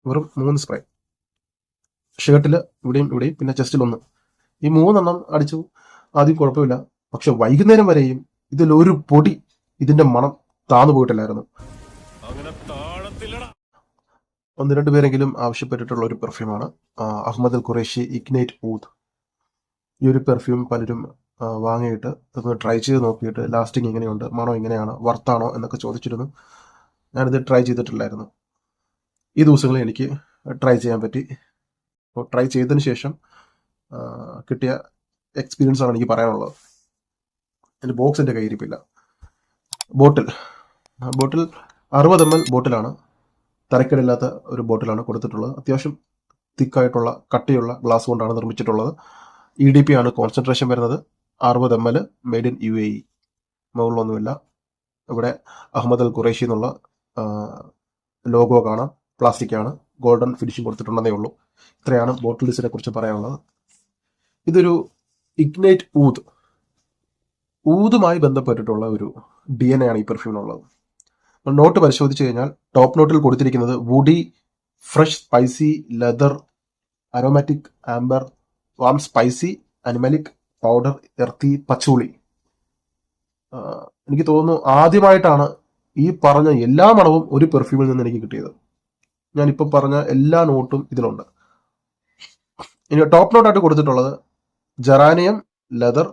വെറും 3 സ്പ്രേ. ഷർട്ടിൽ ഇവിടെയും പിന്നെ ചെസ്റ്റിൽ 1. ഈ 3 അടിച്ചു. ആദ്യം കുഴപ്പമില്ല. പക്ഷെ വൈകുന്നേരം വരെയും ഇതിലൊരു പൊടി ഇതിന്റെ മണം താന്നു പോയിട്ടില്ലായിരുന്നു. 1-2 പേരെങ്കിലും ആവശ്യപ്പെട്ടിട്ടുള്ള ഒരു പെർഫ്യൂമാണ് അഹമ്മദ് അൽ ഖുറൈഷി ഇഗ്നൈറ്റ് ഊദ്. ഈ ഒരു പെർഫ്യൂം പലരും വാങ്ങിയിട്ട് അതൊന്ന് ട്രൈ ചെയ്ത് നോക്കിയിട്ട് ലാസ്റ്റിംഗ് എങ്ങനെയുണ്ട്, മണം എങ്ങനെയാണ്, വർത്താണോ എന്നൊക്കെ ചോദിച്ചിരുന്നു. ഞാനിത് ട്രൈ ചെയ്തിട്ടില്ലായിരുന്നു. ഈ ദിവസങ്ങളിൽ എനിക്ക് ട്രൈ ചെയ്യാൻ പറ്റി. അപ്പോൾ ട്രൈ ചെയ്തതിന് ശേഷം കിട്ടിയ എക്സ്പീരിയൻസ് ആണ് എനിക്ക് പറയാനുള്ളത്. എൻ്റെ ബോക്സ് എൻ്റെ കയ്യിരിപ്പില്ല. ബോട്ടിൽ 60 ml ബോട്ടിലാണ്. തരക്കേടില്ലാത്ത ഒരു ബോട്ടിലാണ് കൊടുത്തിട്ടുള്ളത്. അത്യാവശ്യം തിക്കായിട്ടുള്ള കട്ടിയുള്ള ഗ്ലാസ് കൊണ്ടാണ് നിർമ്മിച്ചിട്ടുള്ളത്. EDP ആണ് കോൺസെൻട്രേഷൻ വരുന്നത്. 60 ml മെയ്ഡ് ഇൻ UAE. മുകളിലൊന്നുമില്ല. ഇവിടെ അഹമ്മദ് അൽ ഖുറൈഷി എന്നുള്ള ലോഗോ കാണാം. പ്ലാസ്റ്റിക് ആണ്. ഗോൾഡൻ ഫിനിഷിംഗ് കൊടുത്തിട്ടുണ്ടെന്നേ ഉള്ളൂ. ഇത്രയാണ് ബോട്ടിൽ ഡിസിനെ കുറിച്ച് പറയാനുള്ളത്. ഇതൊരു ഇഗ്നൈറ്റ് ഊതുമായി ബന്ധപ്പെട്ടിട്ടുള്ള ഒരു DNA ആണ് ഈ പെർഫ്യൂമിനുള്ളത്. നോട്ട് പരിശോധിച്ച് കഴിഞ്ഞാൽ ടോപ്പ് നോട്ടിൽ കൊടുത്തിരിക്കുന്നത് woody, fresh, spicy, leather, aromatic, amber, warm, spicy, animalic, powder, earthy, patchouli. എനിക്ക് തോന്നുന്നു ആദ്യമായിട്ടാണ് ഈ പറഞ്ഞ എല്ലാ മണവും ഒരു പെർഫ്യൂമിൽ നിന്ന് എനിക്ക് കിട്ടിയത്. ഞാനിപ്പോൾ പറഞ്ഞ എല്ലാ നോട്ടും ഇതിലുണ്ട്. ഇനി ടോപ്പ് നോട്ടായിട്ട് കൊടുത്തിട്ടുള്ളത് ജെറാനിയം, ലെതർ,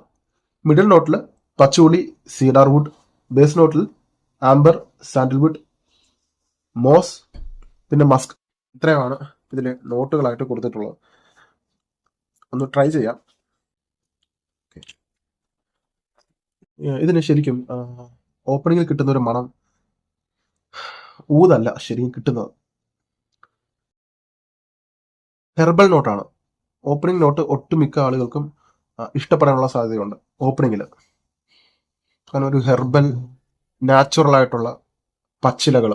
മിഡിൽ നോട്ടിൽ പച്ചോളി, സീഡാർ വുഡ്, ബേസ് നോട്ടിൽ ആംബർ, സാൻഡൽവുഡ്, മോസ്, പിന്നെ മസ്ക്. ഇത്രയാണ് ഇതിലെ നോട്ടുകളായിട്ട് കൊടുത്തിട്ടുള്ളത്. ഒന്ന് ട്രൈ ചെയ്യാം. ഇതിന് ശരിക്കും ഓപ്പണിങ്ങിൽ കിട്ടുന്ന ഒരു മണം ഊതല്ല ശരിക്കും കിട്ടുന്നത്, ഹെർബൽ നോട്ടാണ്. ഓപ്പണിംഗ് നോട്ട് ഒട്ടുമിക്ക ആളുകൾക്കും ഇഷ്ടപ്പെടാനുള്ള സാധ്യതയുണ്ട് ഓപ്പണിങ്ങിൽ. കാരണം ഒരു ഹെർബൽ നാച്ചുറൽ ആയിട്ടുള്ള പച്ചിലകൾ,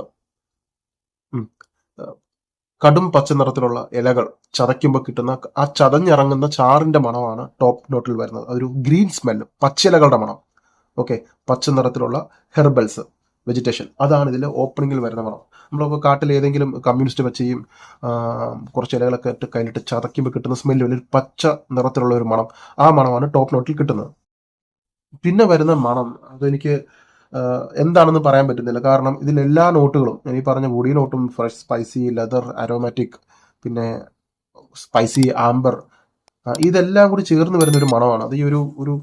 കടും പച്ച നിറത്തിലുള്ള ഇലകൾ ചതയ്ക്കുമ്പോൾ കിട്ടുന്ന ആ ചതഞ്ഞിറങ്ങുന്ന ചാറിന്റെ മണമാണ് ടോപ്പ് നോട്ടിൽ വരുന്നത്. അതൊരു ഗ്രീൻ സ്മെല്ല്, പച്ചിലകളുടെ മണം. ഓക്കെ, പച്ച നിറത്തിലുള്ള ഹെർബൽസ്, വെജിറ്റേഷൻ, അതാണ് ഇതിൽ ഓപ്പണിങ്ങിൽ വരുന്ന മണം. നമ്മളിപ്പോൾ കാട്ടിൽ ഏതെങ്കിലും കമ്മ്യൂണിസ്റ്റ് പച്ചയും കുറച്ച് ഇലകളൊക്കെ ഇട്ട് കയ്യിലിട്ട് ചതയ്ക്കുമ്പോൾ കിട്ടുന്ന സ്മെല്ല് ഒരു പച്ച നിറത്തിലുള്ള ഒരു മണം. ആ മണമാണ് ടോപ്പ് നോട്ടിൽ കിട്ടുന്നത്. പിന്നെ വരുന്ന മണം അതെനിക്ക് എന്താണെന്ന് പറയാൻ പറ്റുന്നില്ല. കാരണം ഇതിലെല്ലാ നോട്ടുകളും ഞാൻ ഈ പറഞ്ഞ വുഡി നോട്ടും, ഫ്രഷ്, സ്പൈസി, ലെതർ, അരോമാറ്റിക്, പിന്നെ സ്പൈസി, ആംബർ, ഇതെല്ലാം കൂടി ചേർന്ന് വരുന്ന ഒരു മണമാണ്. അത് ഈ ഒരു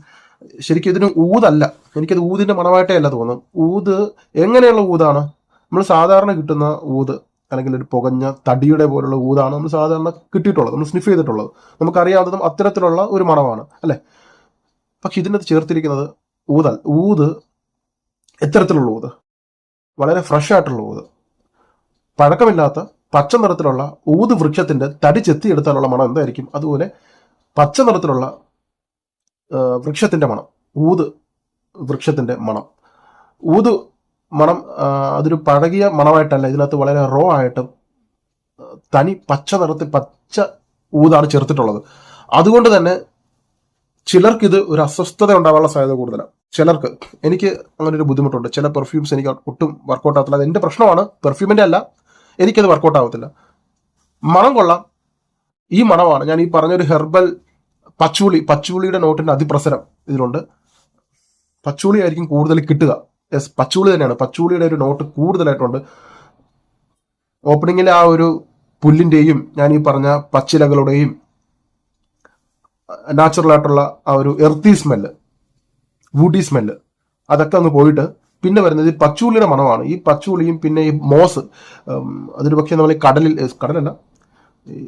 ശരിക്കും ഇതിന് ഊതല്ല, എനിക്കത് ഊതിന്റെ മണമായിട്ടേ അല്ല തോന്നുന്നു. ഊത് എങ്ങനെയുള്ള ഊതാണ്? നമ്മൾ സാധാരണ കിട്ടുന്ന ഊത് അല്ലെങ്കിൽ ഒരു പുകഞ്ഞ തടിയുടെ പോലുള്ള ഊതാണ് നമ്മൾ സാധാരണ കിട്ടിയിട്ടുള്ളത്, നമ്മൾ സ്നിഫ് ചെയ്തിട്ടുള്ളത്, നമുക്കറിയാവുന്നതും അത്തരത്തിലുള്ള ഒരു മണമാണ് അല്ലേ. പക്ഷെ ഇതിനകത്ത് ചേർത്തിരിക്കുന്നത് ഊത് എത്തരത്തിലുള്ള ഊത്? വളരെ ഫ്രഷ് ആയിട്ടുള്ള ഊത്, പഴക്കമില്ലാത്ത പച്ച നിറത്തിലുള്ള ഊത് വൃക്ഷത്തിന്റെ തടി ചെത്തിയെടുത്താലുള്ള മണം എന്തായിരിക്കും, അതുപോലെ പച്ച നിറത്തിലുള്ള വൃക്ഷത്തിന്റെ മണം, ഊത് വൃക്ഷത്തിന്റെ മണം. ഊത് മണം അതൊരു പഴകിയ മണമായിട്ടല്ല, ഇതിനകത്ത് വളരെ റോ ആയിട്ട് തനി പച്ച നിറത്തിൽ പച്ച ഊതാണ് ചേർത്തിട്ടുള്ളത്. അതുകൊണ്ട് തന്നെ ചിലർക്കിത് ഒരു അസ്വസ്ഥത ഉണ്ടാവാനുള്ള സാധ്യത കൂടുതലാണ്. ചിലർക്ക്, എനിക്ക് അങ്ങനെ ഒരു ബുദ്ധിമുട്ടുണ്ട്. ചില പെർഫ്യൂംസ് എനിക്ക് ഒട്ടും വർക്കൗട്ട് ആവത്തില്ല. അത് എൻ്റെ പ്രശ്നമാണ്, പെർഫ്യൂമിൻ്റെ അല്ല. എനിക്കത് വർക്കൗട്ട് ആവത്തില്ല. മണം കൊള്ളാം, ഈ മണമാണ് ഞാൻ ഈ പറഞ്ഞൊരു ഹെർബൽ പച്ചൂളിയുടെ നോട്ടിന്റെ അതിപ്രസരം ഇതിലുണ്ട്. പച്ചൂളി ആയിരിക്കും കൂടുതൽ കിട്ടുക. യെസ്, പച്ചൂളി തന്നെയാണ്. പച്ചൂളിയുടെ ഒരു നോട്ട് കൂടുതലായിട്ടുണ്ട്. ഓപ്പണിങ്ങിലെ ആ ഒരു പുല്ലിന്റെയും ഞാൻ ഈ പറഞ്ഞ പച്ചിലകളുടെയും നാച്ചുറൽ ആയിട്ടുള്ള ആ ഒരു എർത്തി സ്മെല്ല്, വുഡി സ്മെല്ല്, അതൊക്കെ അങ്ങ് പോയിട്ട് പിന്നെ വരുന്നത് പച്ചൂളിയുടെ മണമാണ്. ഈ പച്ചൂളിയും പിന്നെ ഈ മോസ്, അതൊരു പക്ഷേ നമ്മൾ ഈ കടലല്ല, ഈ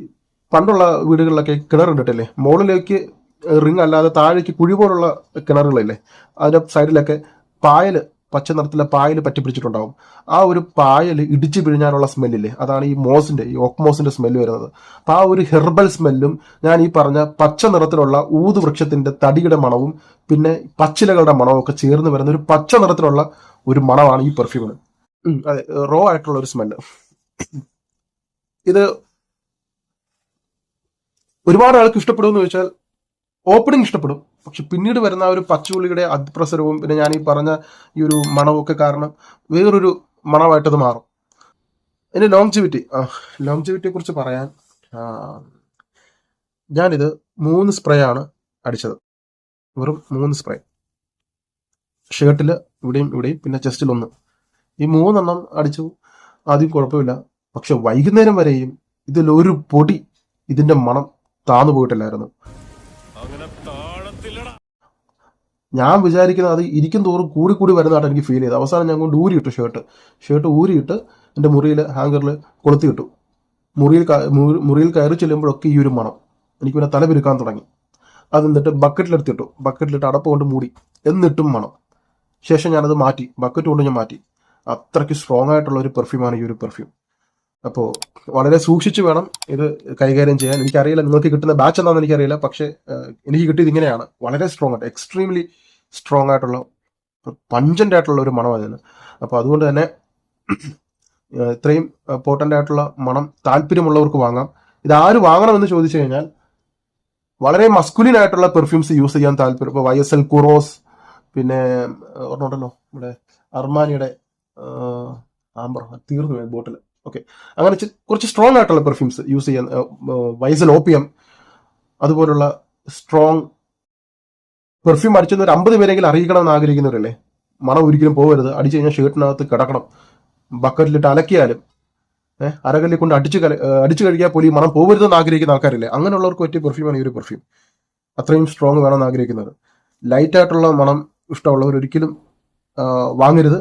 പണ്ടുള്ള വീടുകളിലൊക്കെ കിണർ കണ്ടിട്ടില്ലേ, മുകളിലേക്ക് റിങ് അല്ലാതെ താഴേക്ക് കുഴി പോലുള്ള കിണറുകളില്ലേ, അതിന്റെ സൈഡിലൊക്കെ പച്ച നിറത്തിലെ പായൽ പറ്റിപ്പിടിച്ചിട്ടുണ്ടാവും. ആ ഒരു പായൽ ഇടിച്ചു പിഴിഞ്ഞാനുള്ള സ്മെല്ലില്ലേ, അതാണ് ഈ ഓക്മോസിന്റെ സ്മെല്ല് വരുന്നത്. അപ്പൊ ആ ഒരു ഹെർബൽ സ്മെല്ലും ഞാൻ ഈ പറഞ്ഞ പച്ച നിറത്തിലുള്ള ഊത് വൃക്ഷത്തിന്റെ തടിയുടെ മണവും പിന്നെ പച്ചിലകളുടെ മണവും ഒക്കെ ചേർന്ന് വരുന്ന ഒരു പച്ച നിറത്തിലുള്ള ഒരു മണമാണ് ഈ പെർഫ്യൂമിന്. അതെ, റോ ആയിട്ടുള്ള ഒരു സ്മെല്ല്. ഇത് ഒരുപാട് ആൾക്ക് ഇഷ്ടപ്പെടുമെന്ന് ചോദിച്ചാൽ ഓപ്പണിംഗ് ഇഷ്ടപ്പെടും. പക്ഷെ പിന്നീട് വരുന്ന ആ ഒരു പച്ചുള്ളിയുടെ അതിപ്രസരവും പിന്നെ ഞാൻ ഈ പറഞ്ഞ ഈ ഒരു മണവും ഒക്കെ കാരണം വേറൊരു മണമായിട്ടത് മാറും. ഇനി ലോങ്ജിവിറ്റിയെ കുറിച്ച് പറയാൻ, ആ, ഞാനിത് 3 സ്പ്രേ ആണ് അടിച്ചത്. വെറും 3 സ്പ്രേ, ഷർട്ടിൽ ഇവിടെയും പിന്നെ ചെസ്റ്റിൽ 1. ഈ 3 അടിച്ചു. ആദ്യം കുഴപ്പമില്ല, പക്ഷെ വൈകുന്നേരം വരെയും ഇതിലൊരു പൊടി ഇതിന്റെ മണം താന്നു പോയിട്ടില്ലായിരുന്നു. ഞാൻ വിചാരിക്കുന്നത് അത് ഇരിക്കും തോറും കൂടി വരുന്നതായിട്ട് എനിക്ക് ഫീൽ ചെയ്തു. അവസാനം ഞാൻ കൊണ്ട് ഊരിയിട്ടു ഷർട്ട് ഊരിയിട്ട് എൻ്റെ മുറിയിൽ ഹാങ്കറിൽ കൊളുത്തിയിട്ടു. മുറിയിൽ കയറി ചെല്ലുമ്പോഴൊക്കെ ഈ ഒരു മണം എനിക്ക് പിന്നെ തലപിരുക്കാൻ തുടങ്ങി. അത് എന്നിട്ട് ബക്കറ്റിലിട്ട് അടപ്പ് കൊണ്ട് മൂടി, എന്നിട്ടും മണം. ശേഷം ഞാനത് മാറ്റി, ബക്കറ്റ് കൊണ്ട് ഞാൻ മാറ്റി. അത്രയ്ക്ക് സ്ട്രോങ് ആയിട്ടുള്ള ഒരു പെർഫ്യൂമാണ് ഈ ഒരു പെർഫ്യൂം. അപ്പോൾ വളരെ സൂക്ഷിച്ച് വേണം ഇത് കൈകാര്യം ചെയ്യാൻ. എനിക്കറിയില്ല നിങ്ങൾക്ക് കിട്ടുന്ന ബാച്ച് എന്താണെന്ന് എനിക്കറിയില്ല, പക്ഷേ എനിക്ക് കിട്ടിയത് ഇങ്ങനെയാണ്. വളരെ സ്ട്രോങ് ആയിട്ട്, എക്സ്ട്രീംലി സ്ട്രോങ് ആയിട്ടുള്ള, പഞ്ചൻ്റ് ആയിട്ടുള്ള ഒരു മണം അതിന്. അപ്പോൾ അതുകൊണ്ട് തന്നെ ഇത്രയും പോട്ടൻ്റ് ആയിട്ടുള്ള മണം താല്പര്യമുള്ളവർക്ക് വാങ്ങാം. ഇത് ആര് വാങ്ങണമെന്ന് ചോദിച്ചു കഴിഞ്ഞാൽ, വളരെ മസ്കുലിൻ ആയിട്ടുള്ള പെർഫ്യൂംസ് യൂസ് ചെയ്യാൻ താല്പര്യം, ഇപ്പോൾ YSL കുറോസ്, പിന്നെ ഒരെണ്ണമുണ്ടല്ലോ നമ്മുടെ അർമാനിയുടെ ആംബർ, തീർന്നു ബോട്ടിൽ. ഓക്കെ, അങ്ങനെ കുറച്ച് സ്ട്രോങ് ആയിട്ടുള്ള പെർഫ്യൂംസ് യൂസ് ചെയ്യാൻ, YSL ഓപ്പിയം, അതുപോലുള്ള സ്ട്രോങ് പെർഫ്യൂം അടിച്ചെന്ന് ഒരു 50 പേരെങ്കിലും അറിയിക്കണമെന്ന് ആഗ്രഹിക്കുന്നവരല്ലേ. മണം ഒരിക്കലും പോകരുത്. അടിച്ചു കഴിഞ്ഞാൽ ഷർട്ടിനകത്ത് കിടക്കണം. ബക്കറ്റിലിട്ട് അലക്കിയാലും അരകല്ലിൽ കൊണ്ട് അടിച്ചു കഴിക്കാൻ പോലും ഈ മണം പോകരുതെന്ന് ആഗ്രഹിക്കുന്ന ആൾക്കാരില്ലേ. അങ്ങനെയുള്ളവർക്ക് പറ്റിയ പെർഫ്യൂമാണ് ഈ ഒരു പെർഫ്യൂം. അത്രയും സ്ട്രോങ് വേണമെന്ന് ആഗ്രഹിക്കുന്നത്. ലൈറ്റായിട്ടുള്ള മണം ഇഷ്ടമുള്ളവർ ഒരിക്കലും വാങ്ങരുത്.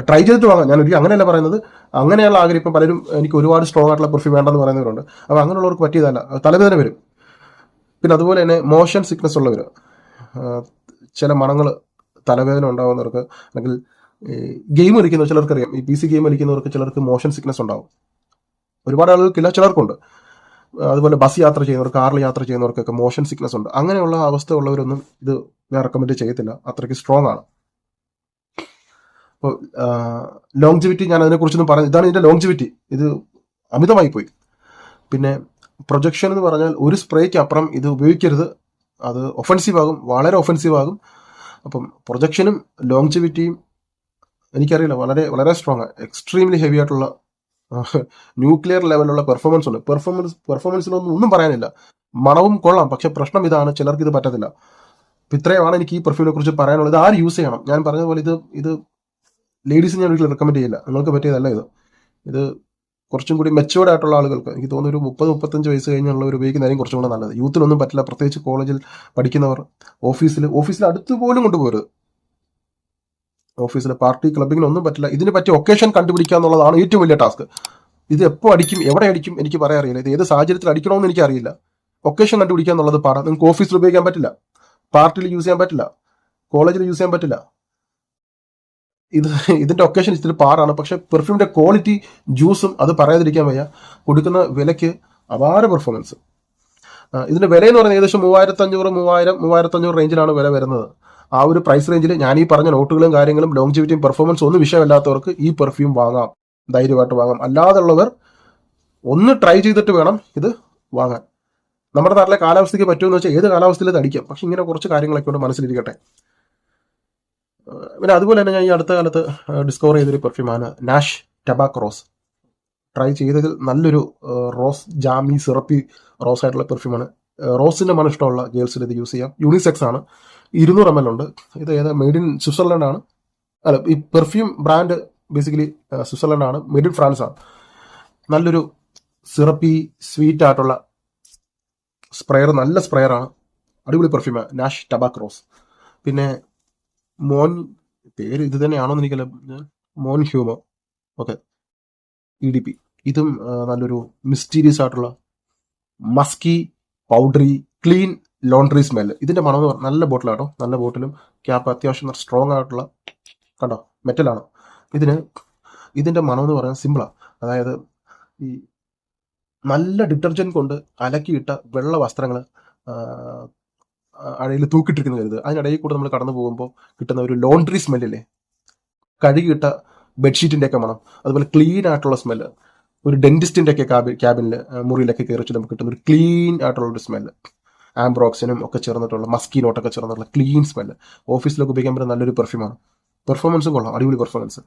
ട്രൈ ചെയ്തിട്ട് വാങ്ങാം. ഞാൻ ഒരിക്കലും അങ്ങനെയല്ല പറയുന്നത്. അങ്ങനെയുള്ള ആഗ്രഹം, ഇപ്പം പലരും എനിക്ക് ഒരുപാട് സ്ട്രോങ് ആയിട്ടുള്ള പെർഫ്യൂം വേണ്ടെന്ന് പറയുന്നവരുണ്ട്. അപ്പോൾ അങ്ങനെയുള്ളവർക്ക് പറ്റിയതല്ല, തലവേദന വരും. പിന്നെ അതുപോലെ തന്നെ മോഷൻ സിക്നസ് ഉള്ളവർ, ചില മണങ്ങൾ തലവേദന ഉണ്ടാകുന്നവർക്ക്, അല്ലെങ്കിൽ ഗെയിം കളിക്കുന്ന ചിലർക്കറിയാം, ഈ PC ഗെയിം കളിക്കുന്നവർക്ക് ചിലർക്ക് മോഷൻ സിക്നസ് ഉണ്ടാവും. ഒരുപാട് ആളുകൾക്കില്ല, ചിലർക്കുണ്ട്. അതുപോലെ ബസ് യാത്ര ചെയ്യുന്നവർ, കാറിൽ യാത്ര ചെയ്യുന്നവർക്കൊക്കെ മോഷൻ സിക്നസ് ഉണ്ട്. അങ്ങനെയുള്ള അവസ്ഥ ഉള്ളവരൊന്നും ഇത് ഞാൻ റെക്കമെൻഡ് ചെയ്യത്തില്ല. അത്രയ്ക്ക് സ്ട്രോങ് ആണ്. അപ്പോൾ ലോങ്ജിവിറ്റി ഞാൻ അതിനെക്കുറിച്ചൊന്നും പറഞ്ഞു. ഇതാണ് ഇതിൻ്റെ ലോങ്ജിവിറ്റി. ഇത് അമിതമായി പോയി. പിന്നെ പ്രൊജക്ഷൻ എന്ന് പറഞ്ഞാൽ ഒരു സ്പ്രേക്ക് അപ്പുറം ഇത് ഉപയോഗിക്കരുത്. അത് ഒഫൻസീവ് ആകും, വളരെ ഒഫൻസീവ് ആകും. അപ്പം പ്രൊജക്ഷനും ലോങ്ജിവിറ്റിയും എനിക്കറിയില്ല, വളരെ വളരെ സ്ട്രോങ്, എക്സ്ട്രീംലി ഹെവി ആയിട്ടുള്ള ന്യൂക്ലിയർ ലെവലുള്ള പെർഫോമൻസ് ഉണ്ട്. പെർഫോമൻസിലൊന്നും ഒന്നും പറയാനില്ല. മണവും കൊള്ളാം, പക്ഷെ പ്രശ്നം ഇതാണ്, ചിലർക്ക് ഇത് പറ്റത്തില്ല. അപ്പം ഇത്രയുമാണ് എനിക്ക് ഈ പെർഫ്യൂമിനെ കുറിച്ച് പറയാനുള്ളത്. ഇത് ആര് യൂസ് ചെയ്യണം? ഞാൻ പറഞ്ഞതുപോലെ ഇത് ലേഡീസിന് ഞാൻ ഒരിക്കലും റെക്കമെൻഡ് ചെയ്യില്ല. നിങ്ങൾക്ക് പറ്റിയതല്ല ഇത് കുറച്ചും കൂടി മെച്ചുവേർഡ് ആയിട്ടുള്ള ആളുകൾക്ക്, എനിക്ക് തോന്നുന്നു ഒരു 30-35 വയസ്സ് കഴിഞ്ഞുള്ളവർ ഉപയോഗിക്കുന്നതായിരിക്കും കുറച്ചും കൂടെ നല്ലത്. യൂത്തിനൊന്നും പറ്റില്ല, പ്രത്യേകിച്ച് കോളേജിൽ പഠിക്കുന്നവർ. ഓഫീസിൽ അടുത്ത് പോലും കൊണ്ടുപോകരുത്. ഓഫീസിലെ പാർട്ടി ക്ലബിങ്ങിനൊന്നും പറ്റില്ല. ഇതിന് പറ്റിയ ഒക്കേഷൻ കണ്ടുപിടിക്കുക എന്നുള്ളതാണ് ഏറ്റവും വലിയ ടാസ്ക്. ഇത് എപ്പോൾ അടിക്കും, എവിടെ അടിക്കും എനിക്ക് പറയാൻ അറിയില്ല. ഇത് ഏത് സാഹചര്യത്തിൽ അടിക്കണമെന്ന് എനിക്കറിയില്ല. ഒക്കേഷൻ കണ്ടുപിടിക്കുക എന്നുള്ളത് പാടാണ്. നിങ്ങൾക്ക് ഓഫീസിൽ ഉപയോഗിക്കാൻ പറ്റില്ല, പാർട്ടിയിൽ യൂസ് ചെയ്യാൻ പറ്റില്ല, കോളേജിൽ യൂസ് ചെയ്യാൻ പറ്റില്ല. ഇതിന്റെ ഒക്കേഷൻ ഇത്തിരി പാടാണ്. പക്ഷെ പെർഫ്യൂമിന്റെ ക്വാളിറ്റി, ജ്യൂസും അത് പറയാതിരിക്കാൻ വയ്യ. കൊടുക്കുന്ന വിലയ്ക്ക് അപാര പെർഫോമൻസ്. ഇതിന്റെ വില എന്ന് പറയുന്നത് ഏകദേശം 3500 റേഞ്ചിലാണ് വില വരുന്നത്. ആ ഒരു പ്രൈസ് റേഞ്ചിൽ ഞാൻ ഈ പറഞ്ഞ നോട്ടുകളും കാര്യങ്ങളും ലോങ്ജിവിറ്റിയും പെർഫോമൻസ് ഒന്നും വിഷയമില്ലാത്തവർക്ക് ഈ പെർഫ്യൂം വാങ്ങാം, ധൈര്യമായിട്ട് വാങ്ങാം. അല്ലാതുള്ളവർ ഒന്ന് ട്രൈ ചെയ്തിട്ട് വേണം ഇത് വാങ്ങാൻ. നമ്മുടെ നാട്ടിലെ കാലാവസ്ഥയ്ക്ക് പറ്റുമെന്ന് വെച്ചാൽ ഏത് കാലാവസ്ഥയിൽ ഇത് അടിക്കാം. പക്ഷെ ഇങ്ങനെ കുറച്ച് കാര്യങ്ങളൊക്കെ കൊണ്ട് മനസ്സിലിരിക്കട്ടെ. പിന്നെ അതുപോലെ തന്നെ ഞാൻ ഈ അടുത്ത കാലത്ത് ഡിസ്കവർ ചെയ്തൊരു പെർഫ്യൂമാണ് നാഷ് ടബാക്ക് റോസ്. ട്രൈ ചെയ്തതിൽ നല്ലൊരു റോസ് ജാമി സിറപ്പി റോസ് ആയിട്ടുള്ള പെർഫ്യൂമാണ്. റോസിന്റെ മണം ഇഷ്ടമുള്ള ഗേൾസിൽ ഇത് യൂസ് ചെയ്യാം. യൂണിസെക്സ് ആണ്. 200 ml ഉണ്ട്. ഇത് മെയ്ഡ് ഇൻ സ്വിറ്റ്സർലൻഡ് ആണ്. അല്ല, ഈ പെർഫ്യൂം ബ്രാൻഡ് ബേസിക്കലി സ്വിറ്റ്സർലൻഡ് ആണ്, മെയ്ഡ് ഇൻ ഫ്രാൻസ് ആണ്. നല്ലൊരു സിറപ്പി സ്വീറ്റ് ആയിട്ടുള്ള സ്പ്രെയർ, നല്ല സ്പ്രെയർ ആണ്. അടിപൊളി പെർഫ്യൂമാണ് നാഷ് ടബാക്ക് റോസ്. പിന്നെ പേര് ഇത് തന്നെയാണോന്ന് എനിക്കല്ല, മോൻ ഹ്യൂമോ, ഓക്കെ, EDP. ഇതും നല്ലൊരു മിസ്റ്റീരിയസ് ആയിട്ടുള്ള Maski powdery clean laundry smell. ഇതിന്റെ മണം എന്ന് പറഞ്ഞാൽ നല്ല ബോട്ടിലാട്ടോ, നല്ല ബോട്ടിലും ക്യാപ്പ് അത്യാവശ്യം സ്ട്രോങ് ആയിട്ടുള്ള, കണ്ടോ, മെറ്റലാണ്. ഇതിന്റെ മണം എന്ന് പറയാൻ സിമ്പിളാണ്. അതായത് ഈ നല്ല ഡിറ്റർജന്റ് കൊണ്ട് അലക്കിയിട്ട വെള്ള വസ്ത്രങ്ങൾ അഴയിൽ തൂക്കിട്ടിരിക്കുന്ന കരുത്, അതിനിടയിൽ കൂടെ നമ്മൾ കടന്നു പോകുമ്പോൾ കിട്ടുന്ന ഒരു ലോണ്ടറി സ്മെല്ലില്ലേ, കഴുകിയിട്ട ബെഡ്ഷീറ്റിന്റെ ഒക്കെ മണം. അതുപോലെ ക്ലീൻ ആയിട്ടുള്ള സ്മെല്ല്, ഒരു ഡെന്റിസ്റ്റിന്റെ ഒക്കെ ക്യാബിനിൽ മുറിയിലൊക്കെ കയറി നമുക്ക് കിട്ടുന്ന ഒരു ക്ലീൻ ആയിട്ടുള്ള ഒരു സ്മെല്ല്, ആംബ്രോക്സിനും ഒക്കെ ചേർന്നിട്ടുള്ള മസ്കിനോട്ടൊക്കെ ചേർന്നിട്ടുള്ള ക്ലീൻ സ്മെല്ല്. ഓഫീസിലൊക്കെ ഉപയോഗിക്കാൻ പറ്റുന്ന നല്ലൊരു പെർഫ്യൂമാണ്. പെർഫോമൻസും കൊള്ളാം, അടിപൊളി പെർഫോമൻസ്.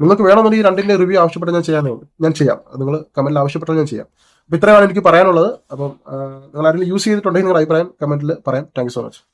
നിങ്ങൾക്ക് വേണമെന്നുണ്ടെങ്കിൽ രണ്ടിന്റെ റിവ്യൂ ആവശ്യപ്പെട്ടാൽ ഞാൻ ചെയ്യാം. നിങ്ങൾ കമന്റിൽ ആവശ്യപ്പെട്ടാൽ ഞാൻ ചെയ്യാം. അപ്പോൾ ഇത്രയാണ് എനിക്ക് പറയാനുള്ളത്. അപ്പം നിങ്ങൾ ആരെങ്കിലും യൂസ് ചെയ്തിട്ടുണ്ടെങ്കിൽ നിങ്ങളുടെ അഭിപ്രായം കമന്റിൽ പറയാം. Thank you so much.